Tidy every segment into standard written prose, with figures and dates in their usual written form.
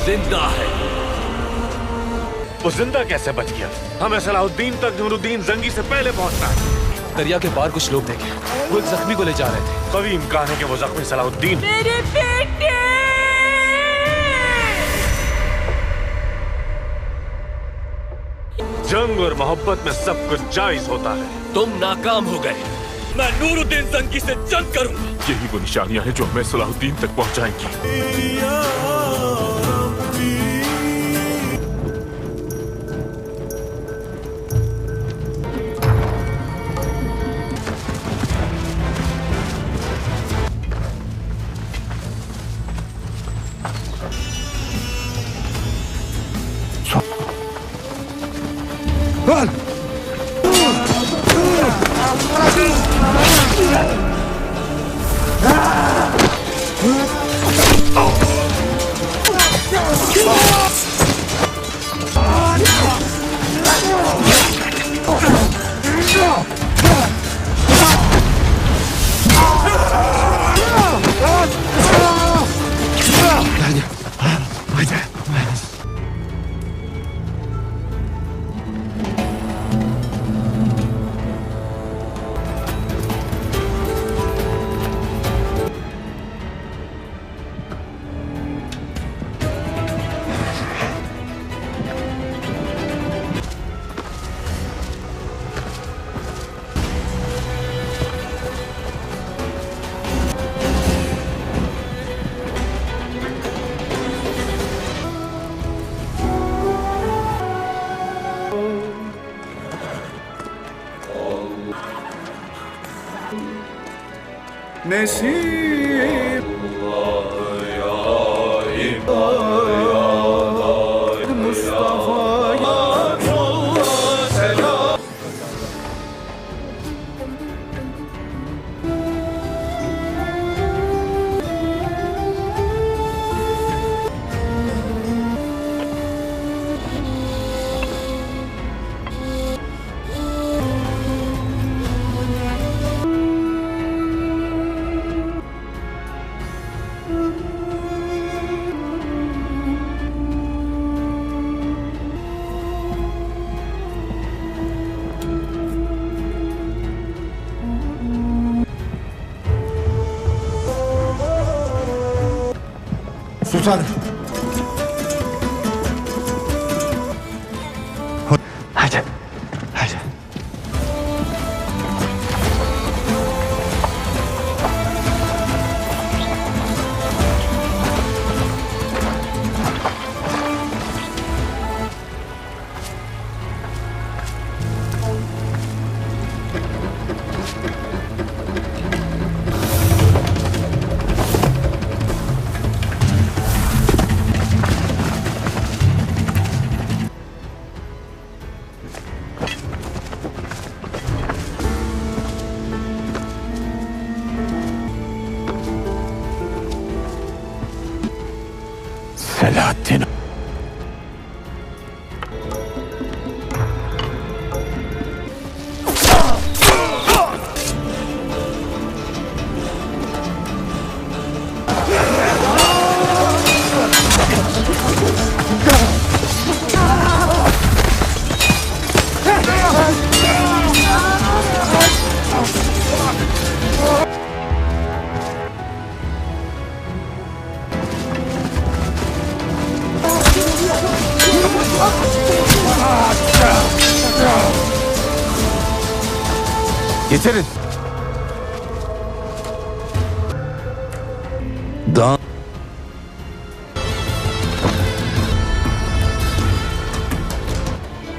जिंदा है। वो जिंदा कैसे बच गया? हमें सलाहुद्दीन तक नूरुद्दीन जंगी से पहले पहुंचना है। दरिया के पार कुछ लोग देखे, वो एक जख्मी को ले जा रहे थे। कभी इम्कान है कि वो जख्मी सलाहुद्दीन। मेरे बेटे! जंग और मोहब्बत में सब कुछ जायज होता है। तुम नाकाम हो गए। मैं नूरुद्दीन जंगी से जंग करूंगा। यही वो निशानियां हैं जो हमें सलाहुद्दीन तक पहुंचाएंगी। नसीब Mustafa Sultanım. Hadi. Hadi. Selahattin. Getirin. Daha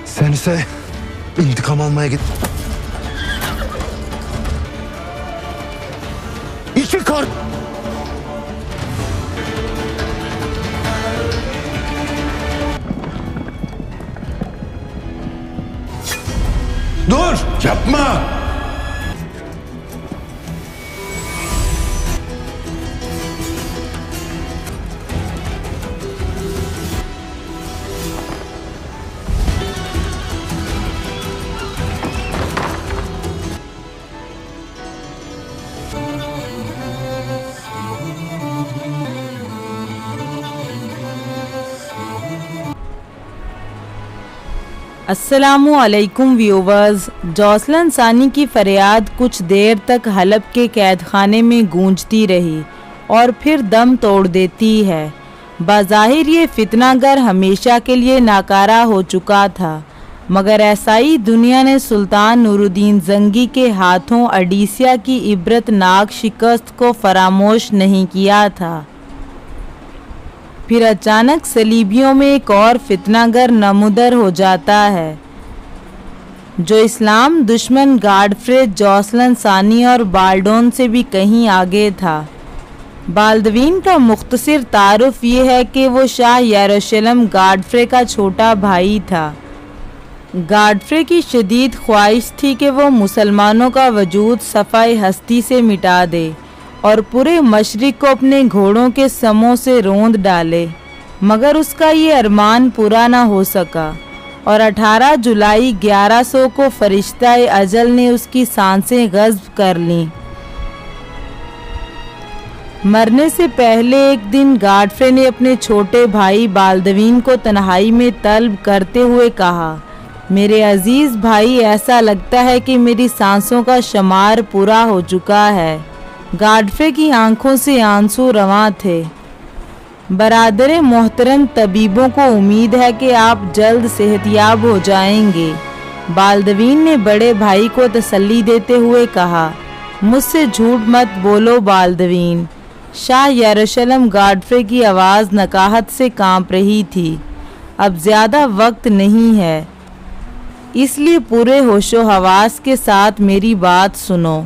sen ise intikam almaya git. İki kart. Dur! Yapma! अस्सलामु अलैकुम व्यूवर्स। जौसलन सानी की फरियाद कुछ देर तक हलब के कैदखाने में गूंजती रही और फिर दम तोड़ देती है। बाज़ाहिर ये फितनागर हमेशा के लिए नाकारा हो चुका था, मगर ऐसाई दुनिया ने सुल्तान नूरुद्दीन जंगी के हाथों अडीसिया की इबरतनाक शिकस्त को फरामोश नहीं किया था। फिर अचानक सलीबियों में एक और फितनागर नमुदर हो जाता है, जो इस्लाम दुश्मन गाडफ्रे जौसलन सानी और बाल्डोन से भी कहीं आगे था। बाल्दवीन का मुख्तसर तारुफ ये है कि वो शाह यरूशलेम गाडफ्रे का छोटा भाई था। गाडफ्रे की शदीद ख्वाहिश थी कि वो मुसलमानों का वजूद सफ़ाई हस्ती से मिटा दे और पूरे मशरिक को अपने घोड़ों के समों से रोंद डाले, मगर उसका ये अरमान पूरा ना हो सका और 18 जुलाई 1100 को फरिश्ता अजल ने उसकी सांसें गज़्ब कर लीं। मरने से पहले एक दिन गाडफ्रे ने अपने छोटे भाई बाल्दवीन को तन्हाई में तलब करते हुए कहा, मेरे अजीज़ भाई, ऐसा लगता है कि मेरी सांसों का शुमार पूरा हो चुका है। गाडफ्रे की आंखों से आंसू रवां थे। बरादर मोहतरम, तबीबों को उम्मीद है कि आप जल्द सेहतयाब हो जाएंगे। बाल्दवीन ने बड़े भाई को तसल्ली देते हुए कहा, मुझसे झूठ मत बोलो बाल्दवीन। शाह यरूशलेम गाडफ्रे की आवाज़ नकाहत से कांप रही थी। अब ज़्यादा वक्त नहीं है, इसलिए पूरे होशो हवास के साथ मेरी बात सुनो।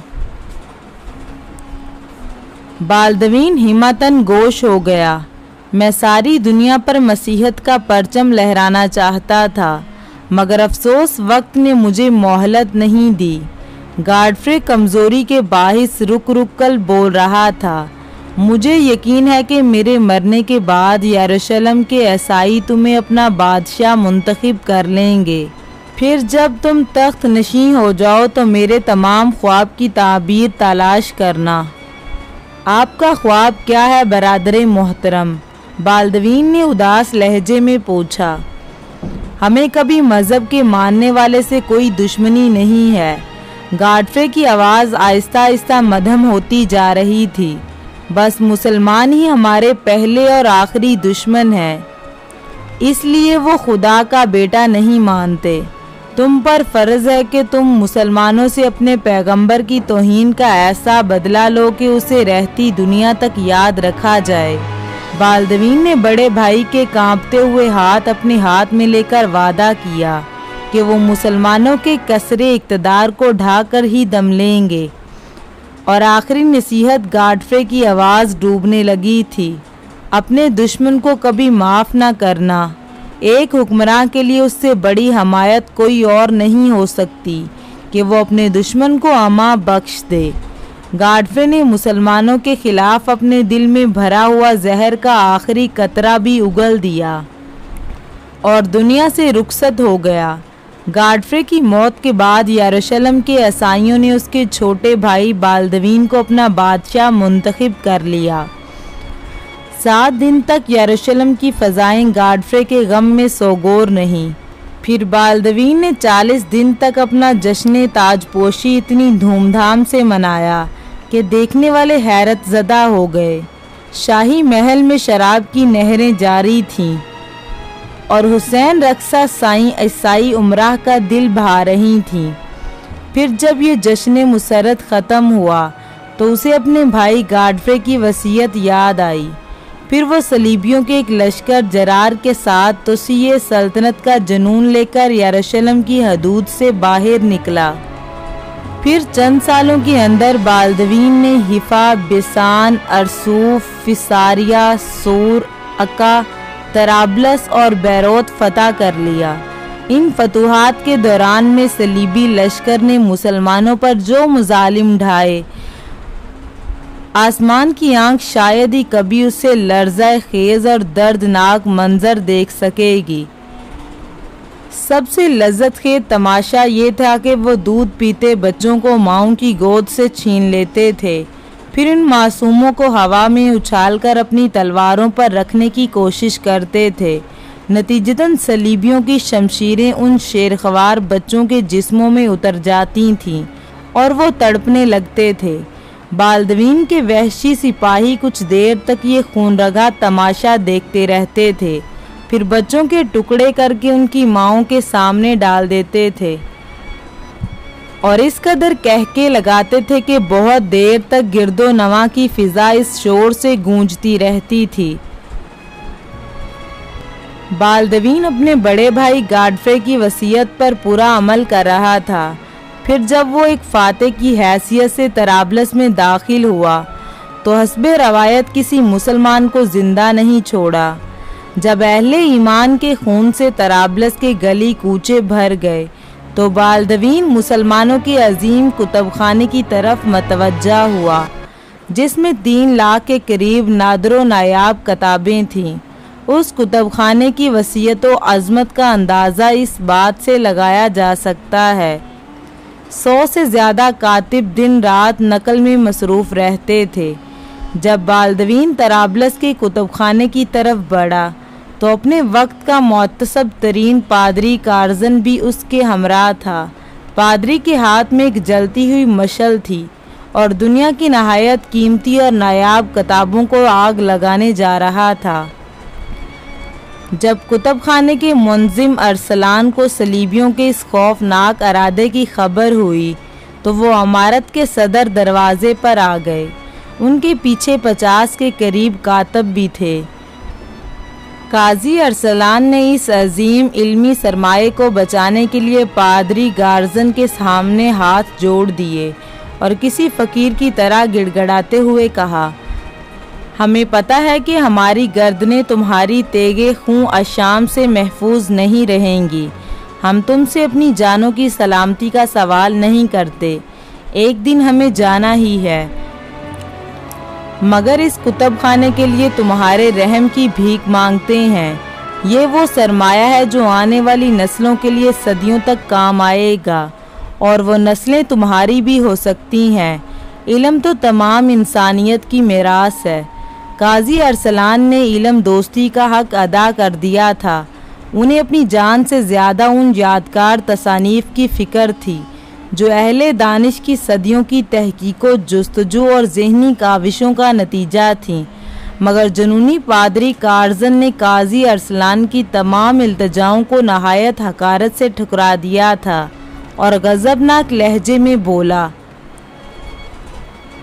बाल्दवीन हिम्मतन गोश हो गया। मैं सारी दुनिया पर मसीहत का परचम लहराना चाहता था, मगर अफसोस वक्त ने मुझे मोहलत नहीं दी। गाडफ्रे कमज़ोरी के बाहिस रुक रुक कर बोल रहा था, मुझे यकीन है कि मेरे मरने के बाद यरूशलेम के ईसाई तुम्हें अपना बादशाह मुंतखब कर लेंगे। फिर जब तुम तख्त नशीं हो जाओ तो मेरे तमाम ख्वाब की ताबीर तलाश करना। आपका ख्वाब क्या है बरादर मोहतरम? बाल्दवीन ने उदास लहजे में पूछा। हमें कभी मज़हब के मानने वाले से कोई दुश्मनी नहीं है। गाडफ्रे की आवाज़ आहिस्ता आहिस्ता मध्यम होती जा रही थी। बस मुसलमान ही हमारे पहले और आखिरी दुश्मन हैं, इसलिए वो खुदा का बेटा नहीं मानते। तुम पर फ़र्ज़ है कि तुम मुसलमानों से अपने पैगंबर की तौहीन का ऐसा बदला लो कि उसे रहती दुनिया तक याद रखा जाए। बाल्दवीन ने बड़े भाई के कांपते हुए हाथ अपने हाथ में लेकर वादा किया कि वो मुसलमानों के कसरे इक़्तिदार को ढाकर ही दम लेंगे। और आखिरी नसीहत गाडफ्रे की आवाज़ डूबने लगी थी, अपने दुश्मन को कभी माफ़ ना करना। एक हुक्मरान के लिए उससे बड़ी हमायत कोई और नहीं हो सकती कि वो अपने दुश्मन को अमा बख्श दे। गाडफ्रे ने मुसलमानों के खिलाफ अपने दिल में भरा हुआ जहर का आखिरी कतरा भी उगल दिया और दुनिया से रुखसत हो गया। गाडफ्रे की मौत के बाद यरूशलेम के ईसाइयों ने उसके छोटे भाई बाल्दवीन को अपना बादशाह मुंतखब कर लिया। 7 दिन तक यरूशलेम की फ़ज़ाएं गाडफ्रे के गम में सोगोर नहीं। फिर बाल्दवीन ने 40 दिन तक अपना जश्न ताजपोशी इतनी धूमधाम से मनाया कि देखने वाले हैरत ज़दा हो गए। शाही महल में शराब की नहरें जारी थीं और हुसैन रक्सा साईं ईसाई उमराह का दिल बहा रही थीं। फिर जब ये जश्न मुसरत ख़त्म हुआ तो उसे अपने भाई गाडफ्रे की वसीयत याद आई। फिर वो सलीबियों के एक लश्कर जरार के साथ तोसीए सल्तनत का जुनून लेकर यरूशलेम की हदूद से बाहर निकला। फिर चंद सालों के अंदर बाल्दवीन ने हिफा, बिसान, अरसूफ, फिसारिया, सूर, अका, तराबलस और बैरोत फतह कर लिया। इन फतूहात के दौरान में सलीबी लश्कर ने मुसलमानों पर जो मुजालिम ढाए, आसमान की आंख शायद ही कभी उससे लर्ज़ा खेज़ और दर्दनाक मंजर देख सकेगी। सबसे लज्जत खेज़ तमाशा ये था कि वो दूध पीते बच्चों को माँओं की गोद से छीन लेते थे, फिर इन मासूमों को हवा में उछालकर अपनी तलवारों पर रखने की कोशिश करते थे, नतीजतन सलीबियों की शमशीरें उन शेरख्वार बच्चों के जिस्मों में उतर जाती थीं और वो तड़पने लगते थे। बाल्दवीन के वहशी सिपाही कुछ देर तक ये खूनरगा तमाशा देखते रहते थे, फिर बच्चों के टुकड़े करके उनकी माओं के सामने डाल देते थे और इस कदर कहके लगाते थे कि बहुत देर तक गिरदो नवा की फिजा इस शोर से गूंजती रहती थी। बाल्दवीन अपने बड़े भाई गाडफ्रे की वसीयत पर पूरा अमल कर रहा था। फिर जब वो एक फाते की हैसियत से तराबलस में दाखिल हुआ तो हस्बे रवायत किसी मुसलमान को जिंदा नहीं छोड़ा। जब अहले ईमान के खून से तराबलस के गली कूचे भर गए तो बाल्दवीन मुसलमानों के अजीम कुतुबखाने की तरफ मतवज्जा हुआ, जिसमें 3 लाख के करीब नादरो नायाब किताबें थीं। उस कुतुबखाने की वसीयत व अज़मत का अंदाज़ा इस बात से लगाया जा सकता है 100 से ज़्यादा कातिब दिन रात नकल में मसरूफ़ रहते थे। जब बाल्दवीन तराबलस के कुतुबखाने की तरफ बढ़ा तो अपने वक्त का मुअत्तसब तरीन पादरी कारजन भी उसके हमरा था। पादरी के हाथ में एक जलती हुई मशल थी और दुनिया की नहायत कीमती और नायाब किताबों को आग लगाने जा रहा था। जब कुतुबखाने के मुंजिम अरसलान को सलीबियों के इस खौफनाक इरादे की खबर हुई तो वो इमारत के सदर दरवाजे पर आ गए। उनके पीछे 50 के करीब कातब भी थे। काजी अरसलान ने इस अजीम इल्मी सरमाए को बचाने के लिए पादरी गार्जन के सामने हाथ जोड़ दिए और किसी फ़कीर की तरह गिड़गड़ाते हुए कहा, हमें पता है कि हमारी गर्दनें तुम्हारी तेगे खून अशाम से महफूज नहीं रहेंगी। हम तुमसे अपनी जानों की सलामती का सवाल नहीं करते। एक दिन हमें जाना ही है, मगर इस कुतुबखाने के लिए तुम्हारे रहम की भीख मांगते हैं। ये वो सरमाया है जो आने वाली नस्लों के लिए सदियों तक काम आएगा और वो नस्लें तुम्हारी भी हो सकती हैं। इल्म तो तमाम इंसानियत की मीरास है। काजी अरसलान ने इल्म दोस्ती का हक अदा कर दिया था। उन्हें अपनी जान से ज़्यादा उन यादगार तसानीफ़ की फ़िक्र थी जो अहले दानिश की सदियों की तहकीको जुस्तजू और ज़हनी काविशों का नतीजा थीं। मगर जुनूनी पादरी कारजन ने काजी अरसलान की तमाम इल्तिजाओं को नहायत हकारत से ठुकरा दिया था और गज़बनाक लहजे में बोला,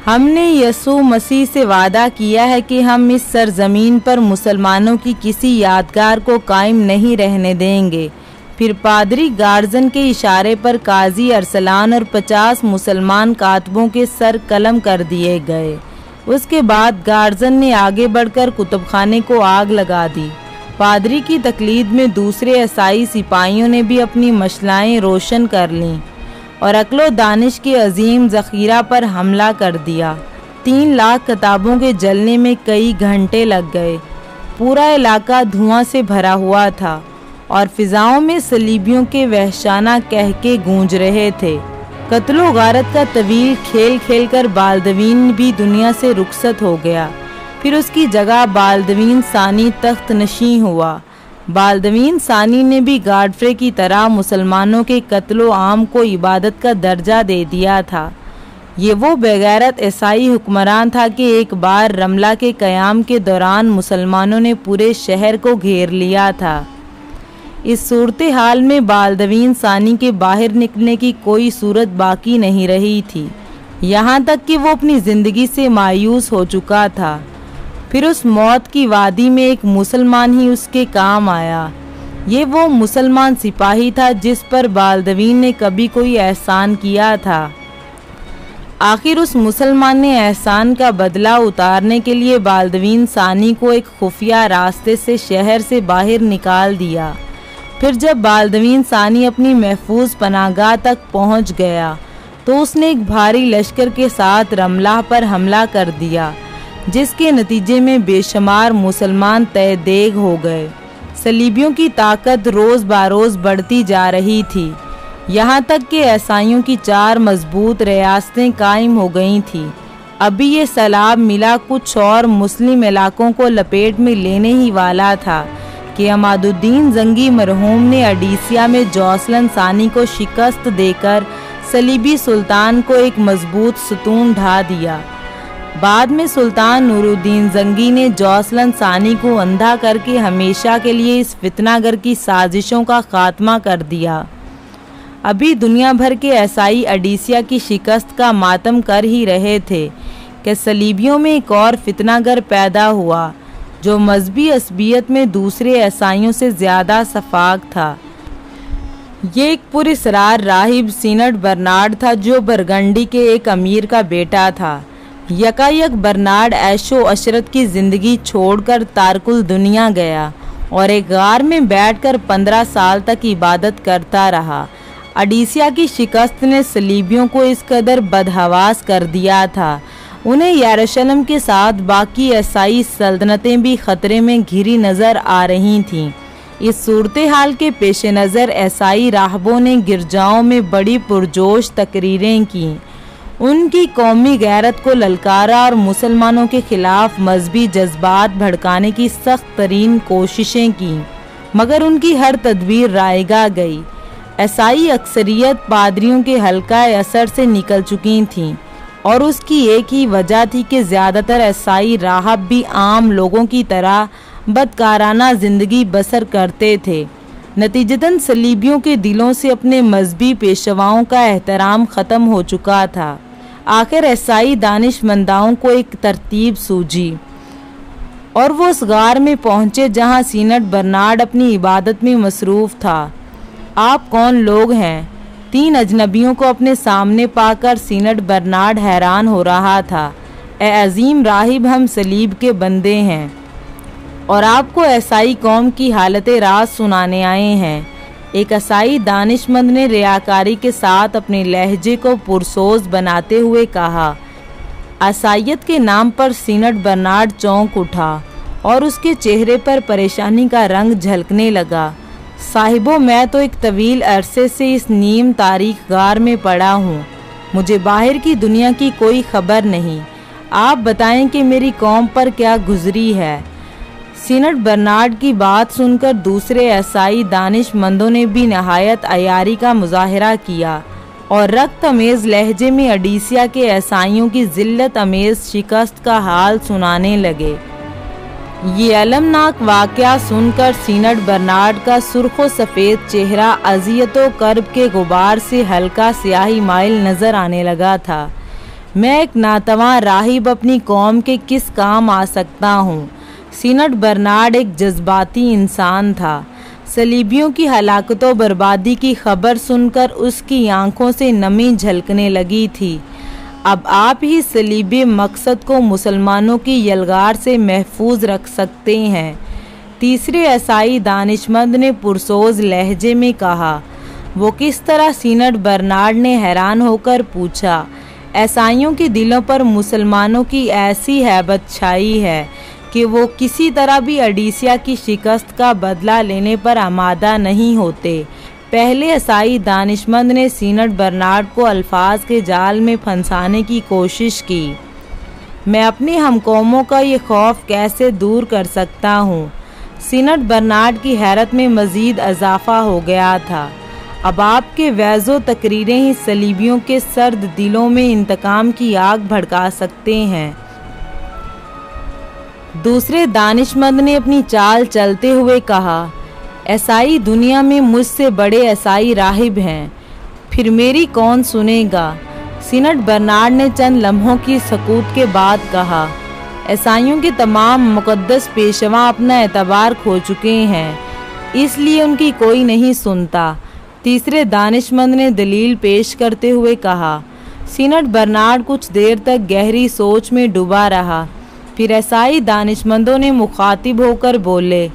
हमने यसू मसीह से वादा किया है कि हम इस सरजमीन पर मुसलमानों की किसी यादगार को कायम नहीं रहने देंगे। फिर पादरी गार्जन के इशारे पर काजी अरसलान और 50 मुसलमान कातबों के सर कलम कर दिए गए। उसके बाद गार्जन ने आगे बढ़कर कुतुबखाने को आग लगा दी। पादरी की तकलीद में दूसरे ईसाई सिपाहियों ने भी अपनी मशलाएं रोशन कर लीं और अक्लो दानिश के अजीम ज़ख़ीरा पर हमला कर दिया। 3 लाख किताबों के जलने में कई घंटे लग गए। पूरा इलाका धुआं से भरा हुआ था और फिजाओं में सलीबियों के वहशाना कहके गूंज रहे थे। कत्लो गारत का तवील खेल खेल कर बाल्दवीन भी दुनिया से रुखसत हो गया। फिर उसकी जगह बाल्दवीन सानी तख्त नशी हुआ। बाल्दवीन सानी ने भी गाडफ्रे की तरह मुसलमानों के कत्लो आम को इबादत का दर्जा दे दिया था। ये वो बेगैरत ईसाई हुक्मरान था कि एक बार रमला के क़याम के दौरान मुसलमानों ने पूरे शहर को घेर लिया था। इस सूरत हाल में बाल्दवीन सानी के बाहर निकलने की कोई सूरत बाकी नहीं रही थी, यहाँ तक कि वो अपनी ज़िंदगी से मायूस हो चुका था। फिर उस मौत की वादी में एक मुसलमान ही उसके काम आया। ये वो मुसलमान सिपाही था जिस पर बाल्दवीन ने कभी कोई एहसान किया था। आखिर उस मुसलमान ने एहसान का बदला उतारने के लिए बाल्दवीन सानी को एक खुफिया रास्ते से शहर से बाहर निकाल दिया। फिर जब बाल्दवीन सानी अपनी महफूज पनाहगाह तक पहुंच गया तो उसने एक भारी लश्कर के साथ रमला पर हमला कर दिया, जिसके नतीजे में बेशुमार मुसलमान तय देग हो गए। सलीबियों की ताकत रोज़ बरोज़ बढ़ती जा रही थी, यहाँ तक कि ईसाइयों की 4 मजबूत रियासतें कायम हो गई थीं। अभी ये सैलाब मिला कुछ और मुस्लिम इलाकों को लपेट में लेने ही वाला था कि अमादुद्दीन जंगी मरहूम ने अडीसिया में जौसलन सानी को शिकस्त देकर सलीबी सुल्तान को एक मजबूत सतून ढा दिया। बाद में सुल्तान नूरुद्दीन जंगी ने जौसलन सानी को अंधा करके हमेशा के लिए इस फितनागर की साजिशों का खात्मा कर दिया। अभी दुनिया भर के ईसाई अडीसिया की शिकस्त का मातम कर ही रहे थे कि सलीबियों में एक और फितनागर पैदा हुआ जो मजहबी असबियत में दूसरे ईसाइयों से ज़्यादा सफाक था। ये एक पुरस्रार राहिब सीनट बर्नार्ड था जो बरगंडी के एक अमीर का बेटा था। यकायक बर्नार्ड ऐशो अशरत की ज़िंदगी छोड़कर तारकुल दुनिया गया और एक गार में बैठकर 15 साल तक इबादत करता रहा। अडीसिया की शिकस्त ने सलीबियों को इस कदर बदहवास कर दिया था, उन्हें यरूशलेम के साथ बाकी ईसाई सल्तनतें भी ख़तरे में घिरी नज़र आ रही थीं। इस सूरत हाल के पेश नज़र ईसाई राहबों ने गिरजाओं में बड़ी पुरजोश तकरीरें की, उनकी कौमी गैरत को ललकारा और मुसलमानों के खिलाफ मजहबी जज्बात भड़काने की सख्त तरीन कोशिशें की, मगर उनकी हर तदबीर रायगा गई। ईसाई अक्सरियत पादरियों के हल्का असर से निकल चुकी थीं और उसकी एक ही वजह थी कि ज़्यादातर ईसाई राहब भी आम लोगों की तरह बदकाराना ज़िंदगी बसर करते थे। नतीजतन सलीबियों के दिलों से अपने मजहबी पेशवाओं का एहतराम ख़त्म हो चुका था। आखिर ईसाई दानिशमंदाओं को एक तरतीब सूझी और वो उस गार में पहुँचे जहाँ सीनट बर्नार्ड अपनी इबादत में मसरूफ़ था। आप कौन लोग हैं? 3 अजनबियों को अपने सामने पाकर सीनट बर्नार्ड हैरान हो रहा था। ए अजीम राहिब, हम सलीब के बंदे हैं और आपको ईसाई कौम की हालत राज सुनाने आए हैं। एक ईसाई दानिशमंद ने रियाकारी के साथ अपने लहजे को पुरसोज बनाते हुए कहा। ईसाइयत के नाम पर सीनट बर्नार्ड चौंक उठा और उसके चेहरे पर परेशानी का रंग झलकने लगा। साहिबो, मैं तो एक तवील अरसे से इस नीम तारीख गार में पड़ा हूँ, मुझे बाहर की दुनिया की कोई खबर नहीं। आप बताएं कि मेरी कौम पर क्या गुजरी है। सीनट बर्नार्ड की बात सुनकर दूसरे ईसाई दानिशमंदों ने भी नहायत अयारी का मुजाहरा किया और रक्त अमेज़ लहजे में अडीसिया के ईसाइयों की जिल्लत अमेज़ शिकस्त का हाल सुनाने लगे। ये अलमनाक वाक़या सुनकर सीनट बर्नार्ड का सुर्ख व सफ़ेद चेहरा अज़ियतो कर्ब के गुबार से हल्का स्याही माइल नज़र आने लगा था। मैं एक नातवा राहिब अपनी कौम के किस काम आ सकता हूँ? सीनट बर्नार्ड एक जज्बाती इंसान था। सलीबियों की हलाकतों बर्बादी की खबर सुनकर उसकी आंखों से नमी झलकने लगी थी। अब आप ही सलीबी मकसद को मुसलमानों की यलगार से महफूज रख सकते हैं। तीसरे ईसाई दानिशमंद ने पुरसोज लहजे में कहा। वो किस तरह? सीनट बर्नार्ड ने हैरान होकर पूछा। ईसाइयों के दिलों पर मुसलमानों की ऐसी हैबत छाई है कि वो किसी तरह भी अडीसिया की शिकस्त का बदला लेने पर आमादा नहीं होते। पहले ईसाई दानिशमंद ने सीनट बर्नार्ड को अल्फाज के जाल में फंसाने की कोशिश की। मैं अपने हमकौमों का ये खौफ कैसे दूर कर सकता हूँ? सीनट बर्नार्ड की हैरत में मज़ीद इजाफा हो गया था। अब आपके वैज़ो तकरीरें ही सलीबियों के सर्द दिलों में इंतकाम की आग भड़का सकते हैं। दूसरे दानिशमंद ने अपनी चाल चलते हुए कहा। ईसाई दुनिया में मुझसे बड़े ईसाई राहिब हैं, फिर मेरी कौन सुनेगा? सीनट बर्नार्ड ने चंद लम्हों की सकूत के बाद कहा। ईसाइयों के तमाम मुक़द्दस पेशवा अपना एतबार खो चुके हैं, इसलिए उनकी कोई नहीं सुनता। तीसरे दानिशमंद ने दलील पेश करते हुए कहा। सीनट बर्नार्ड कुछ देर तक गहरी सोच में डूबा रहा, फिर ईसाई दानिशमंदों ने मुखातिब होकर बोले।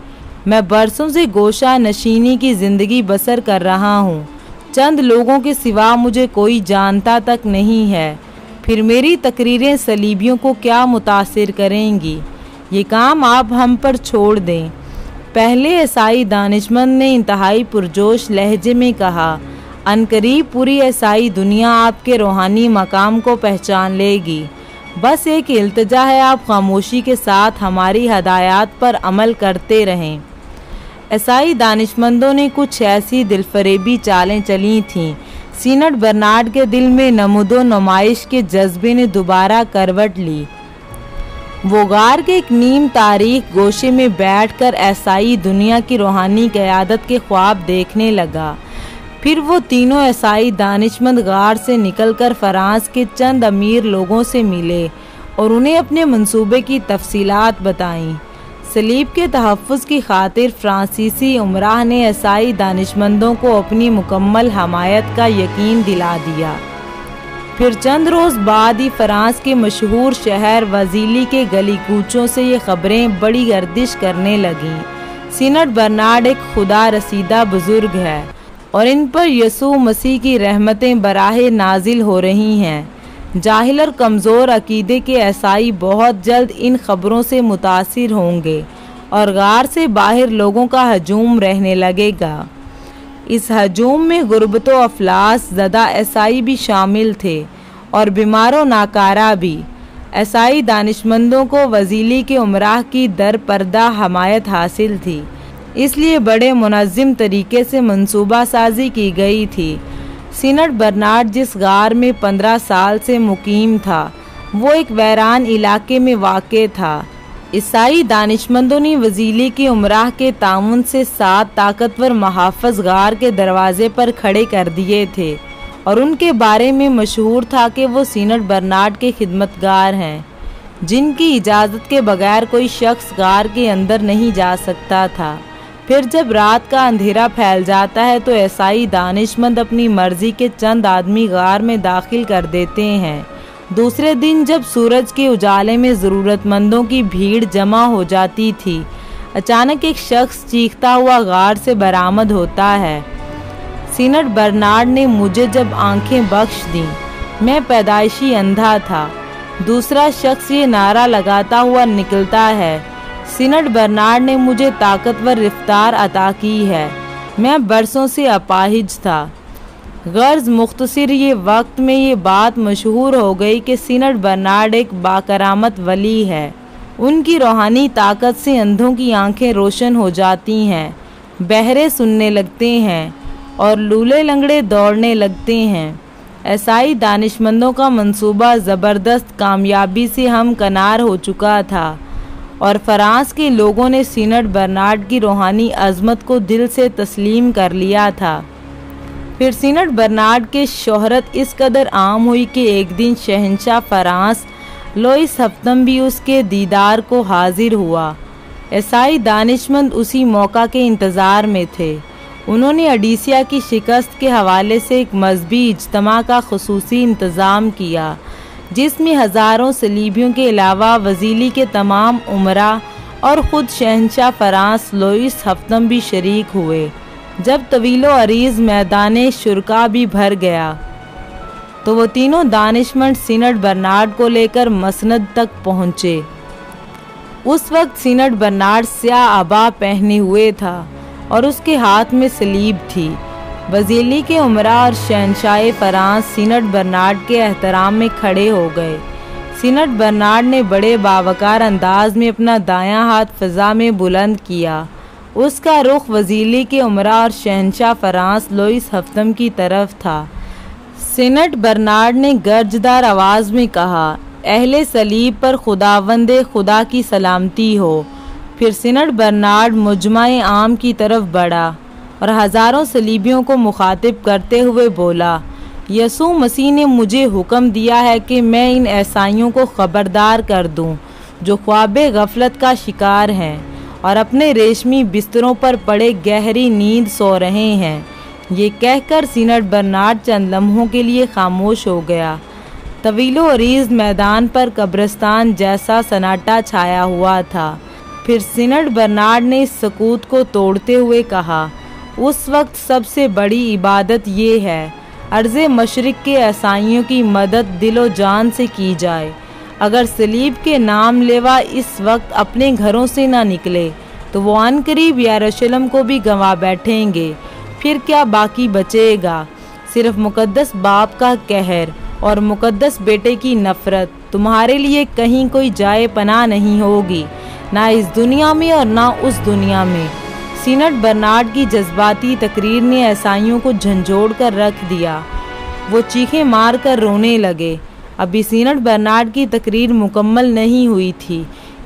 मैं बरसों से गोशा नशीनी की ज़िंदगी बसर कर रहा हूँ, चंद लोगों के सिवा मुझे कोई जानता तक नहीं है, फिर मेरी तकरीरें सलीबियों को क्या मुतासिर करेंगी? ये काम आप हम पर छोड़ दें। पहले ईसाई दानिशमंद ने इंतहाई पुरजोश लहजे में कहा। अनकरीब पूरी ईसाई दुनिया आपके रूहानी मकाम को पहचान लेगी। बस एक इल्तिजा है, आप खामोशी के साथ हमारी हदायत पर अमल करते रहें। ईसाई दानिशमंदों ने कुछ ऐसी दिलफरेबी चालें चली थीं। सीनट बर्नार्ड के दिल में नमूदो नुमाइश के जज्बे ने दोबारा करवट ली। वो गार के एक नीम तारीख गोशे में बैठकर ईसाई दुनिया की रूहानी क़यादत के ख्वाब देखने लगा। फिर वो तीनों ईसाई दानिशमंद गार से निकलकर फ्रांस के चंद अमीर लोगों से मिले और उन्हें अपने मंसूबे की तफसीलात बताईं। सलीब के तहफ़्फ़ुज़ की खातिर फ्रांसीसी उमराह ने ईसाई दानिशमंदों को अपनी मुकम्मल हमायत का यकीन दिला दिया। फिर चंद रोज़ बाद ही फ्रांस के मशहूर शहर वज़ीली के गली कूचों से ये ख़बरें बड़ी गर्दिश करने लगीं। सीनट बर्नार्ड एक खुदा रसीदा बुज़ुर्ग है और इन पर यसू मसीह की रहमतें बराहे नाजिल हो रही हैं। जाहिल और कमज़ोर अकीदे के ईसाई बहुत जल्द इन ख़बरों से मुतासिर होंगे और गार से बाहर लोगों का हजूम रहने लगेगा। इस हजूम में गुर्बत व अफलास ज़दा ईसाई भी शामिल थे और बीमार व नाकारा भी। ईसाई दानिशमंदों को वज़ीली के उमराह की दर पर्दा हमायत हासिल थी, इसलिए बड़े मुनज़्ज़म तरीके से मंसूबा साजी की गई थी। सीनट बर्नार्ड जिस गार में 15 साल से मुकीम था वो एक वैरान इलाके में वाक़ था। ईसाई दानिशमंदों ने वज़ीली के उमराह के ताउन से 7 ताकतवर महाफ़ज़ गार के दरवाज़े पर खड़े कर दिए थे और उनके बारे में मशहूर था कि वो सीनट बर्नार्ड के खिदमतगार हैं, जिनकी इजाज़त के बगैर कोई शख्स गार के अंदर नहीं जा सकता था। फिर जब रात का अंधेरा फैल जाता है तो ईसाई दानिशमंद अपनी मर्जी के चंद आदमी गार में दाखिल कर देते हैं। दूसरे दिन जब सूरज के उजाले में ज़रूरतमंदों की भीड़ जमा हो जाती थी, अचानक एक शख्स चीखता हुआ गार से बरामद होता है। सीनट बर्नार्ड ने मुझे जब आंखें बख्श दी, मैं पैदाइशी अंधा था। दूसरा शख्स ये नारा लगाता हुआ निकलता है, सीनट बर्नार्ड ने मुझे ताकतवर रफ्तार अता की है, मैं बरसों से अपाहिज था। गर्ज मुख्तसर ये वक्त में ये बात मशहूर हो गई कि सीनट बर्नार्ड एक बाकरामत वली है। उनकी रूहानी ताकत से अंधों की आंखें रोशन हो जाती हैं, बहरे सुनने लगते हैं और लूले लंगड़े दौड़ने लगते हैं। ईसाई दानिशमंदों का मंसूबा ज़बरदस्त कामयाबी से हमकनार हो चुका था और फ्रांस के लोगों ने सीनट बर्नार्ड की रूहानी अज़मत को दिल से तस्लीम कर लिया था। फिर सीनट बर्नार्ड के शोहरत इस कदर आम हुई कि एक दिन शहंशाह फ्रांस लुईस हफ्तम भी उसके दीदार को हाजिर हुआ। ईसाई दानिशमंद उसी मौका के इंतज़ार में थे। उन्होंने अडीसिया की शिकस्त के हवाले से एक मजहबी इज्तिमा का खुसूसी इंतज़ाम किया, जिसमें हज़ारों सलीबियों के अलावा वज़ीली के तमाम उमरा और ख़ुद शहंशाह फ्रांस लुईस हफ्तम भी शरीक हुए। जब तवीलो अरीज़ मैदान शुरका भी भर गया तो वो तीनों दानिशमंद सीनट बर्नार्ड को लेकर मसनद तक पहुँचे। उस वक्त सीनट बर्नार्ड स्याह आबा पहने हुए था और उसके हाथ में सलीब थी। वज़ीली के उमरा और शहंशाह फ्रांस सीनट बर्नार्ड के एहतराम में खड़े हो गए। सीनट बर्नार्ड ने बड़े बावकार अंदाज में अपना दायां हाथ फ़ज़ा में बुलंद किया। उसका रुख वज़ीली के उमरा और शहंशाह फ्रांस लुईस हफ्तम की तरफ था। सीनट बर्नार्ड ने गर्जदार आवाज़ में कहा, अहले सलीब पर खुदावंदे खुदा की सलामती हो। फिर सीनट बर्नार्ड मुजमाए आम की तरफ बढ़ा और हज़ारों सलीबियों को मुखातिब करते हुए बोला, यसू मसीह ने मुझे हुक्म दिया है कि मैं इन ईसाइयों को ख़बरदार कर दूं जो ख्वाबे गफलत का शिकार हैं और अपने रेशमी बिस्तरों पर पड़े गहरी नींद सो रहे हैं। ये कहकर सीनट बर्नार्ड चंद लम्हों के लिए खामोश हो गया। तवीलो अरीज़ मैदान पर कब्रिस्तान जैसा सन्नाटा छाया हुआ था। फिर सीनट बर्नार्ड ने इस सकूत को तोड़ते हुए कहा, उस वक्त सबसे बड़ी इबादत ये है, अर्ज़े मशरिक़ के ईसाइयों की मदद दिलो जान से की जाए। अगर सलीब के नाम लेवा इस वक्त अपने घरों से ना निकले तो वो अनकरीब यरूशलेम को भी गंवा बैठेंगे। फिर क्या बाकी बचेगा? सिर्फ मुकद्दस बाप का कहर और मुकद्दस बेटे की नफ़रत। तुम्हारे लिए कहीं कोई जाए पनाह नहीं होगी, ना इस दुनिया में और ना उस दुनिया में। सीनट बर्नार्ड की जज्बाती तकरीर ने ईसाइयों को झंझोड़ कर रख दिया। वो चीखें मार कर रोने लगे। अभी सीनट बर्नार्ड की तकरीर मुकम्मल नहीं हुई थी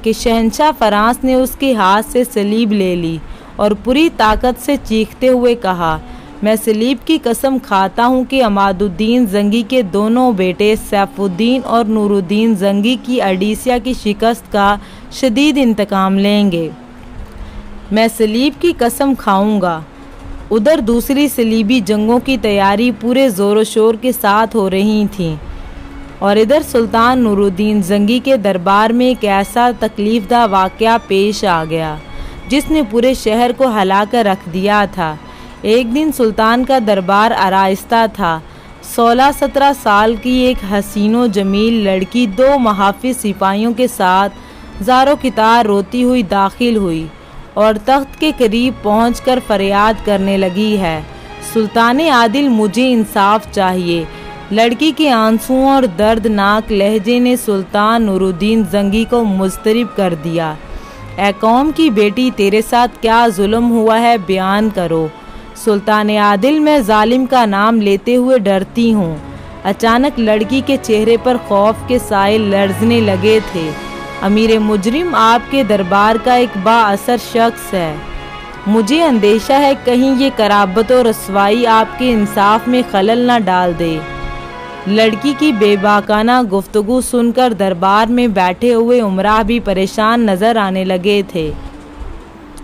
कि शहंशाह फ्रांस ने उसके हाथ से सलीब ले ली और पूरी ताकत से चीखते हुए कहा, मैं सलीब की कसम खाता हूँ कि अमादुद्दीन जंगी के दोनों बेटे सैफुद्दीन और नूरुद्दीन जंगी की अडीसिया की शिकस्त का शदीद इंतकाम लेंगे। मैं सलीब की कसम खाऊंगा। उधर दूसरी सलीबी जंगों की तैयारी पूरे ज़ोर शोर के साथ हो रही थी और इधर सुल्तान नूरुद्दीन जंगी के दरबार में एक ऐसा तकलीफ़दा वाक़या पेश आ गया जिसने पूरे शहर को हिला कर रख दिया था। एक दिन सुल्तान का दरबार आराइस्ता था। 16-17 साल की एक हसीनो जमील लड़की 2 मुहाफिज सिपाहियों के साथ ज़ारो कितार रोती हुई दाखिल हुई और तख्त के करीब पहुंचकर फरियाद करने लगी है, सुल्तान आदिल, मुझे इंसाफ चाहिए। लड़की के आंसुओं और दर्दनाक लहजे ने सुल्तान नूरुद्दीन जंगी को मुस्तरिब कर दिया। ए कौम की बेटी, तेरे साथ क्या जुल्म हुआ है, बयान करो। सुल्तान आदिल, मैं जालिम का नाम लेते हुए डरती हूँ। अचानक लड़की के चेहरे पर खौफ के साए लर्जने लगे थे। अमीर मुजरिम आपके दरबार का एक बाअसर शख्स है। मुझे अंदेशा है कहीं ये कराबत और रसवाई आपके इंसाफ में खलल न डाल दे। लड़की की बेबाकाना गुफ्तगू सुनकर दरबार में बैठे हुए उमरा भी परेशान नजर आने लगे थे,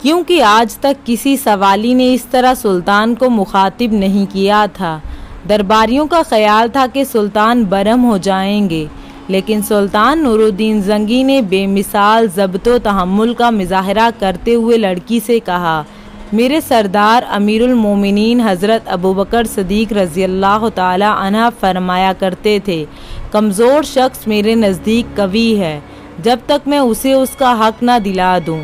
क्योंकि आज तक किसी सवाली ने इस तरह सुल्तान को मुखातिब नहीं किया था। दरबारियों का ख्याल था कि सुल्तान बरहम हो जाएंगे, लेकिन सुल्तान नूरुद्दीन जंगी ने बेमिसाल ज़ब्तो तहम्मुल का मुजाहरा करते हुए लड़की से कहा, मेरे सरदार अमीरुल मोमिनीन हज़रत अबू बकर सदीक रज़ियल्लाहु ताला अन्हा फरमाया करते थे, कमज़ोर शख्स मेरे नज़दीक कवी है जब तक मैं उसे उसका हक ना दिला दूं,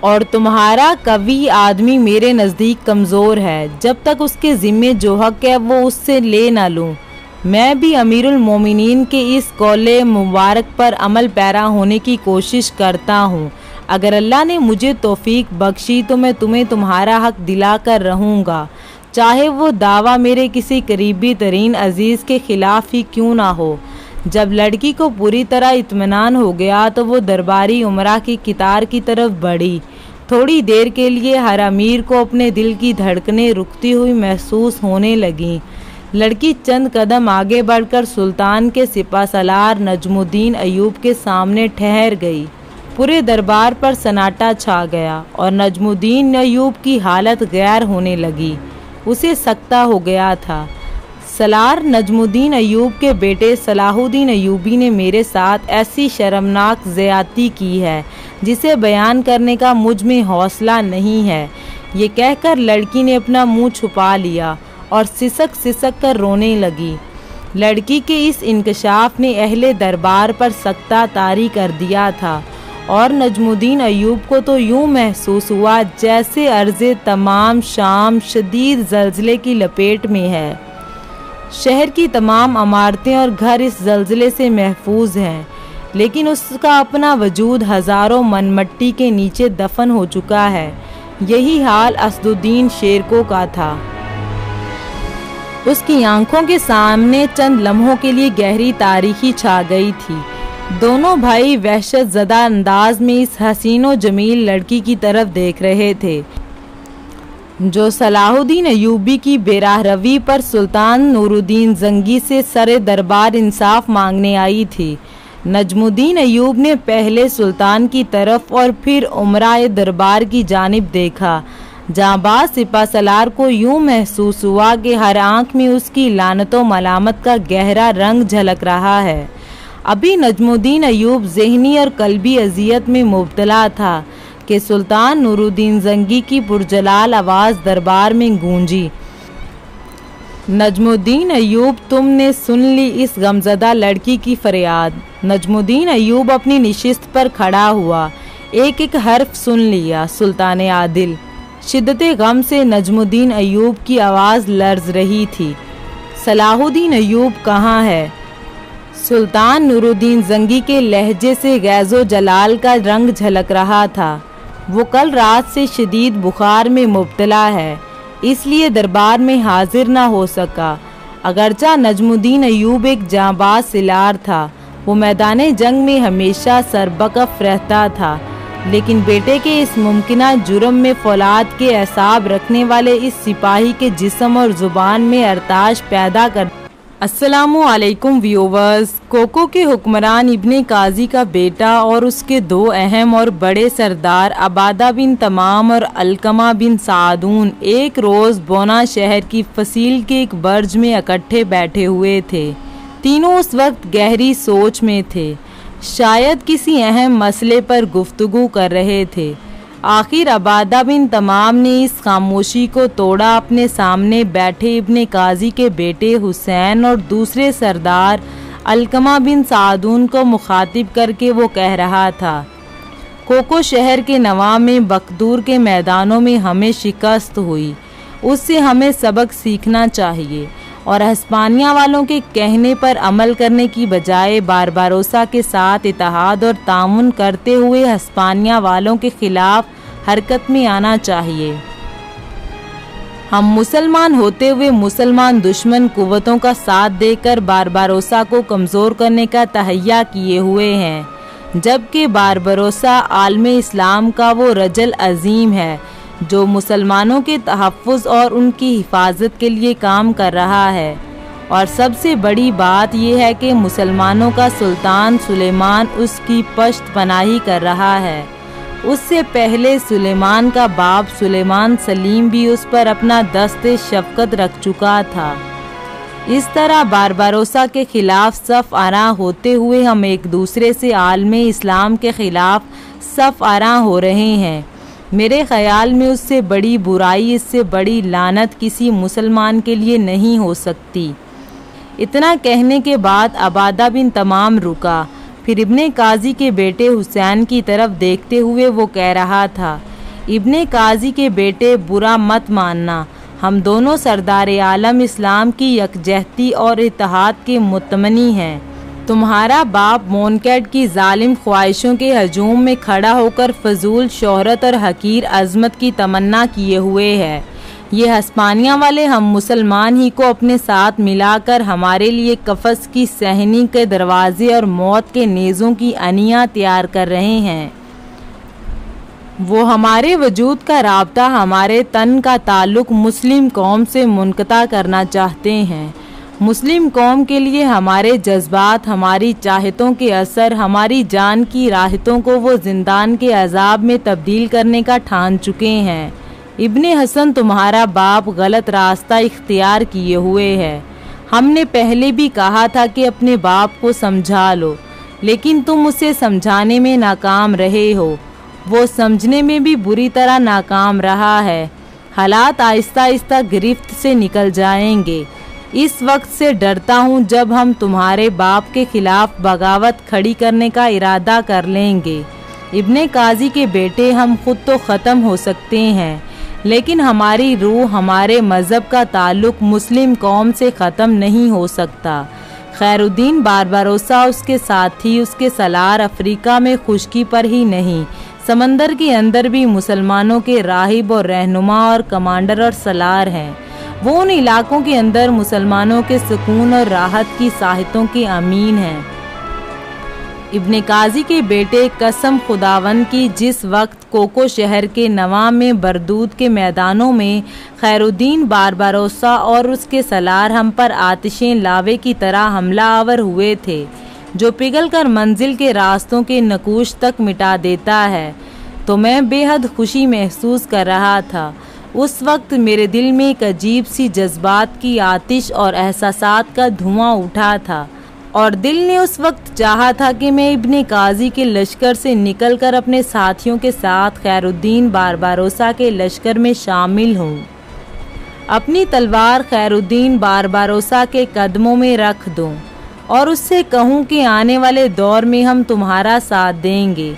और तुम्हारा कवी आदमी मेरे नज़दीक कमज़ोर है जब तक उसके ज़िम्मे जो हक है वो उससे ले ना लूँ। मैं भी अमीरुल मोमिनीन के इस कौले मुबारक पर अमल पैरा होने की कोशिश करता हूँ। अगर अल्लाह ने मुझे तौफीक बख्शी तो मैं तुम्हें तुम्हारा हक दिला कर रहूँगा, चाहे वो दावा मेरे किसी करीबी तरीन अजीज़ के ख़िलाफ़ ही क्यों ना हो। जब लड़की को पूरी तरह इत्मीनान हो गया तो वो दरबारी उमरा की कितार की तरफ बढ़ी। थोड़ी देर के लिए हर अमीर को अपने दिल की धड़कनें रुकती हुई महसूस होने लगीं। लड़की चंद कदम आगे बढ़कर सुल्तान के सिपाहसालार नजमुद्दीन अयूब के सामने ठहर गई। पूरे दरबार पर सन्नाटा छा गया और नजमुद्दीन अयूब की हालत गैर होने लगी। उसे सकता हो गया था। सलार नजमुद्दीन अयूब के बेटे सलाहुद्दीन अयूबी ने मेरे साथ ऐसी शर्मनाक ज़्यादती की है जिसे बयान करने का मुझ में हौसला नहीं है। ये कहकर लड़की ने अपना मुंह छुपा लिया और सिसक सिसक कर रोने लगी। लड़की के इस इंकशाफ ने अहले दरबार पर सख्ता तारी कर दिया था और नजमुद्दीन अयूब को तो यूँ महसूस हुआ जैसे अर्ज़े तमाम शाम शदीद ज़लज़ले की लपेट में है। शहर की तमाम इमारतें और घर इस ज़लज़ले से महफूज हैं, लेकिन उसका अपना वजूद हज़ारों मनमट्टी के नीचे दफन हो चुका है। यही हाल असदुद्दीन शेरको का था। उसकी आंखों के सामने चंद लम्हों के लिए गहरी तारीकी छा गई थी। दोनों भाई वहशत ज़दा अंदाज में इस हसीनो जमील लड़की की तरफ देख रहे थे जो सलाहुद्दीन अयूबी की बेराहरवी पर सुल्तान नूरुद्दीन जंगी से सरे दरबार इंसाफ मांगने आई थी। नजमुद्दीन अयूब ने पहले सुल्तान की तरफ और फिर उमराए दरबार की जानिब देखा। जांबाज सिपाहसालार को यूं महसूस हुआ कि हर आंख में उसकी लानतों मलामत का गहरा रंग झलक रहा है। अभी नजमुद्दीन अयूब ज़हनी और कल्बी अजियत में मुब्तला था कि सुल्तान नूरुद्दीन जंगी की पुरजलाल आवाज़ दरबार में गूंजी, नजमुद्दीन अयूब, तुमने सुन ली इस गमज़दा लड़की की फरियाद। नजमुद्दीन अयूब अपनी निशिस्त पर खड़ा हुआ, एक एक हर्फ सुन लिया। सुल्तान आदिल। शिद्दत गम से नजमुद्दीन अयूब की आवाज़ लर्ज रही थी। सलाहुद्दीन अयूब कहाँ है? सुल्तान नूरुद्दीन जंगी के लहजे से गैज़ो जलाल का रंग झलक रहा था। वो कल रात से शदीद बुखार में मुब्तला है, इसलिए दरबार में हाजिर ना हो सका। अगरचा नजमुद्दीन अयूब एक जांबाज सिलार था, वो मैदान जंग में हमेशा सरबकफ रहता था, लेकिन बेटे के इस मुमकिना जुर्म में फौलाद के एसाब रखने वाले इस सिपाही के जिस्म और ज़ुबान में अरताश पैदा कर। अस्सलामु अलैकुम व्यूवर्स। कोको के हुक्मरान इब्ने काजी का बेटा और उसके दो अहम और बड़े सरदार अबादा बिन तमाम और अलकमा बिन सादून एक रोज़ बोना शहर की फसील के एक बर्ज में इकट्ठे बैठे हुए थे। तीनों उस वक्त गहरी सोच में थे, शायद किसी अहम मसले पर गुफ्तगू कर रहे थे। आखिर अबादा बिन तमाम ने इस खामोशी को तोड़ा। अपने सामने बैठे इब्ने काजी के बेटे हुसैन और दूसरे सरदार अलकमा बिन सादून को मुखातिब करके वो कह रहा था, कोको शहर के नवा में बकदूर के मैदानों में हमें शिकस्त हुई, उससे हमें सबक सीखना चाहिए और हिस्पानिया वालों के कहने पर अमल करने की बजाय बारबारोसा के साथ इत्तेहाद और तामुन करते हुए हिस्पानिया वालों के खिलाफ हरकत में आना चाहिए। हम मुसलमान होते हुए मुसलमान दुश्मन कुव्वतों का साथ देकर बारबारोसा को कमज़ोर करने का तहैया किए हुए हैं, जबकि बारबारोसा आलमे इस्लाम का वो रजल अजीम है जो मुसलमानों के तहफ़्फ़ुज़ और उनकी हिफाजत के लिए काम कर रहा है। और सबसे बड़ी बात यह है कि मुसलमानों का सुल्तान सुलेमान उसकी पश्त पनाही कर रहा है। उससे पहले सुलेमान का बाप सुलेमान सलीम भी उस पर अपना दस्ते शफ़क़त रख चुका था। इस तरह बारबारोसा के खिलाफ सफ़ आरा होते हुए हम एक दूसरे से आलमे इस्लाम के खिलाफ सफ़ आरा हो रहे हैं। मेरे ख़याल में उससे बड़ी बुराई, इससे बड़ी लानत किसी मुसलमान के लिए नहीं हो सकती। इतना कहने के बाद अबादा बिन तमाम रुका, फिर इब्ने काजी के बेटे हुसैन की तरफ देखते हुए वो कह रहा था, इब्ने काजी के बेटे बुरा मत मानना, हम दोनों सरदार आलम इस्लाम की यकजहती और इत्तेहाद के मुतमनी हैं। तुम्हारा बाप मोनकैट की जालिम ख्वाहिशों के हजूम में खड़ा होकर फजूल शोहरत और हकीर अजमत की तमन्ना किए हुए है। ये हिस्पानिया वाले हम मुसलमान ही को अपने साथ मिलाकर हमारे लिए कफस की सहनी के दरवाजे और मौत के नेज़ों की अनियाँ तैयार कर रहे हैं। वो हमारे वजूद का राब्ता, हमारे तन का ताल्लुक़ मुस्लिम कौम से मुनक़ता करना चाहते हैं। मुस्लिम कौम के लिए हमारे जज्बात, हमारी चाहतों के असर, हमारी जान की राहतों को वो जिंदान के अजाब में तब्दील करने का ठान चुके हैं। इब्ने हसन तुम्हारा बाप गलत रास्ता इख्तियार किए हुए है। हमने पहले भी कहा था कि अपने बाप को समझा लो, लेकिन तुम उसे समझाने में नाकाम रहे हो। वो समझने में भी बुरी तरह नाकाम रहा है। हालात आहिस्ता आहिस्ता गिरफ्त से निकल जाएंगे। इस वक्त से डरता हूँ जब हम तुम्हारे बाप के खिलाफ बगावत खड़ी करने का इरादा कर लेंगे। इब्ने काजी के बेटे, हम खुद तो ख़त्म हो सकते हैं, लेकिन हमारी रूह, हमारे मज़हब का ताल्लुक़ मुस्लिम कौम से ख़त्म नहीं हो सकता। खैरुद्दीन बारबारोसा, उसके साथी, उसके सलार अफ्रीका में खुशकी पर ही नहीं, समंदर के अंदर भी मुसलमानों के राहिब और रहनुमा और कमांडर और सलार हैं। वो उन इलाकों के अंदर मुसलमानों के सुकून और राहत की साहितों के अमीन हैं। इब्ने काजी के बेटे, कसम खुदावन की, जिस वक्त कोको शहर के नवा में बरदूद के मैदानों में खैरुद्दीन बारबारोसा और उसके सलार हम पर आतिशें लावे की तरह हमला आवर हुए थे, जो पिघल कर मंजिल के रास्तों के नकूश तक मिटा देता है, तो मैं बेहद खुशी महसूस कर रहा था। उस वक्त मेरे दिल में एक अजीब सी जज्बात की आतिश और एहसासात का धुआं उठा था, और दिल ने उस वक्त चाहा था कि मैं इब्ने काजी के लश्कर से निकलकर अपने साथियों के साथ खैरुद्दीन बारबारोसा के लश्कर में शामिल हूँ। अपनी तलवार खैरुद्दीन बारबारोसा के कदमों में रख दूँ और उससे कहूँ कि आने वाले दौर में हम तुम्हारा साथ देंगे,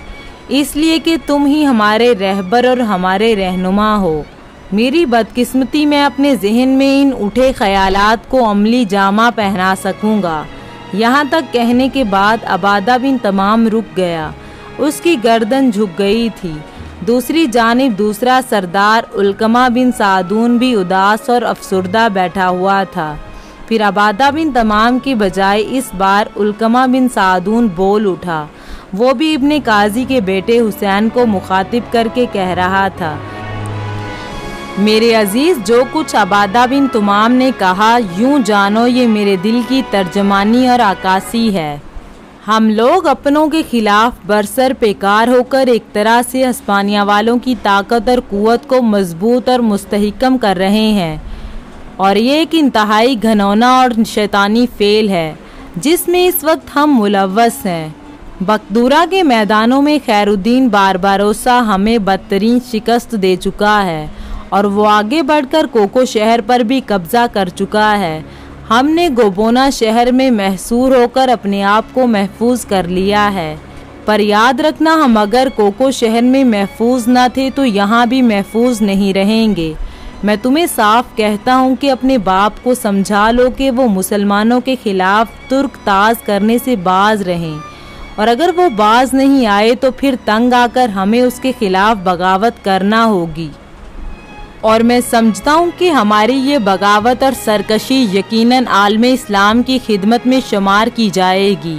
इसलिए कि तुम ही हमारे रहबर और हमारे रहनुमा हो। मेरी बदकिस्मती, मैं अपने जहन में इन उठे ख्यालात को अमली जामा पहना सकूँगा। यहाँ तक कहने के बाद अबादा बिन तमाम रुक गया। उसकी गर्दन झुक गई थी। दूसरी जानिब दूसरा सरदार उल्कमा बिन सादून भी उदास और अफसुर्दा बैठा हुआ था। फिर अबादा बिन तमाम की बजाय इस बार उल्कमा बिन सादून बोल उठा। वो भी इब्ने काजी के बेटे हुसैन को मुखातिब करके कह रहा था, मेरे अजीज, जो कुछ अबादा बिन तुमाम ने कहा यूं जानो ये मेरे दिल की तर्जमानी और आकासी है। हम लोग अपनों के खिलाफ बरसर पेकार होकर एक तरह से हस्पानिया वालों की ताकत और कुव्वत को मजबूत और मुस्तहिकम कर रहे हैं, और ये एक इंतहाई घनौना और शैतानी फेल है जिसमें इस वक्त हम मुलव्वस हैं। बकदूरा के मैदानों में खैरुद्दीन बारबारोसा हमें बदतरीन शिकस्त दे चुका है और वो आगे बढ़कर कोको शहर पर भी कब्जा कर चुका है। हमने गोबोना शहर में महसूर होकर अपने आप को महफूज कर लिया है, पर याद रखना, हम अगर कोको शहर में महफूज न थे तो यहाँ भी महफूज नहीं रहेंगे। मैं तुम्हें साफ कहता हूँ कि अपने बाप को समझा लो कि वो मुसलमानों के खिलाफ तुर्क ताज करने से बाज रहें, और अगर वो बाज नहीं आए तो फिर तंग आकर हमें उसके खिलाफ बगावत करना होगी। और मैं समझता हूँ कि हमारी ये बगावत और सरकशी यकीनन आलमे इस्लाम की खिदमत में शुमार की जाएगी।